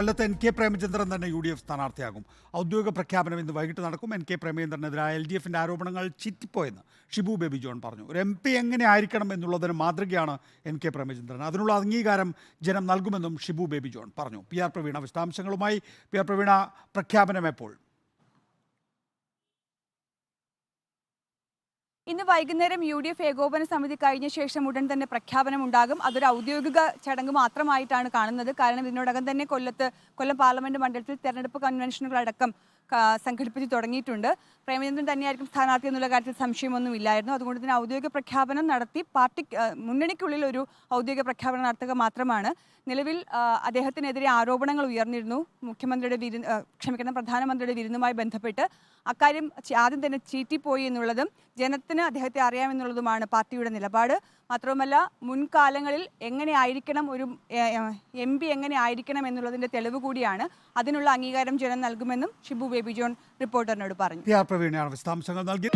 കൊല്ലത്ത് എൻ.കെ. പ്രേമചന്ദ്രൻ തന്നെ യു.ഡി.എഫ് സ്ഥാനാർത്ഥിയാകും. ഔദ്യോഗിക പ്രഖ്യാപനം ഇന്ന് വൈകിട്ട് നടക്കും. എൻ.കെ. പ്രേമചന്ദ്രനെതിരായ എൽ.ഡി.എഫിൻ്റെ ആരോപണങ്ങൾ ചീറ്റിപ്പോയെന്ന് ഷിബു ബേബി ജോൺ പറഞ്ഞു. ഒരു എം പി എങ്ങനെ ആയിരിക്കണം എന്നുള്ളതിന് മാതൃകയാണ് എൻ.കെ. പ്രേമചന്ദ്രൻ. അതിനുള്ള അംഗീകാരം ജനം നൽകുമെന്നും ഷിബു ബേബി ജോൺ പറഞ്ഞു. പി ആർ പ്രവീണ വിശദാംശങ്ങളുമായി. പി ആർ പ്രവീണ, പ്രഖ്യാപനം എപ്പോൾ? ഇന്ന് വൈകുന്നേരം യു.ഡി.എഫ് ഏകോപന സമിതി കഴിഞ്ഞ ശേഷം ഉടൻ തന്നെ പ്രഖ്യാപനം ഉണ്ടാകും. അതൊരു ഔദ്യോഗിക ചടങ്ങ് മാത്രമായിട്ടാണ് കാണുന്നത്. കാരണം ഇതിനോടകം തന്നെ കൊല്ലം പാർലമെന്റ് മണ്ഡലത്തിൽ തെരഞ്ഞെടുപ്പ് കൺവെൻഷനുകളടക്കം സംഘടിപ്പിച്ച് തുടങ്ങിയിട്ടുണ്ട്. പ്രേമചന്ദ്രൻ തന്നെയായിരിക്കും സ്ഥാനാർത്ഥി എന്നുള്ള കാര്യത്തിൽ സംശയമൊന്നും ഇല്ലായിരുന്നു. അതുകൊണ്ട് തന്നെ ഔദ്യോഗിക പ്രഖ്യാപനം നടത്തി മുന്നണിക്കുള്ളിൽ ഒരു ഔദ്യോഗിക പ്രഖ്യാപനം നടത്തുക മാത്രമാണ്. നിലവിൽ അദ്ദേഹത്തിനെതിരെ ആരോപണങ്ങൾ ഉയർന്നിരുന്നു. പ്രധാനമന്ത്രിയുടെ വിരുന്നുമായി ബന്ധപ്പെട്ട് അക്കാര്യം ആദ്യം തന്നെ ചീറ്റിപ്പോയി എന്നുള്ളതും ജനത്തിന് അദ്ദേഹത്തെ അറിയാമെന്നുള്ളതുമാണ് പാർട്ടിയുടെ നിലപാട്. മാത്രവുമല്ല, മുൻകാലങ്ങളിൽ എങ്ങനെ ആയിരിക്കണം ഒരു എം പി എങ്ങനെ ആയിരിക്കണം എന്നുള്ളതിൻ്റെ തെളിവ് കൂടിയാണ്. അതിനുള്ള അംഗീകാരം ജനം നൽകുമെന്നും ഷിബു ബേബി ജോൺ റിപ്പോർട്ടറിനോട് പറഞ്ഞു. വിശദാംശങ്ങൾ നൽകി.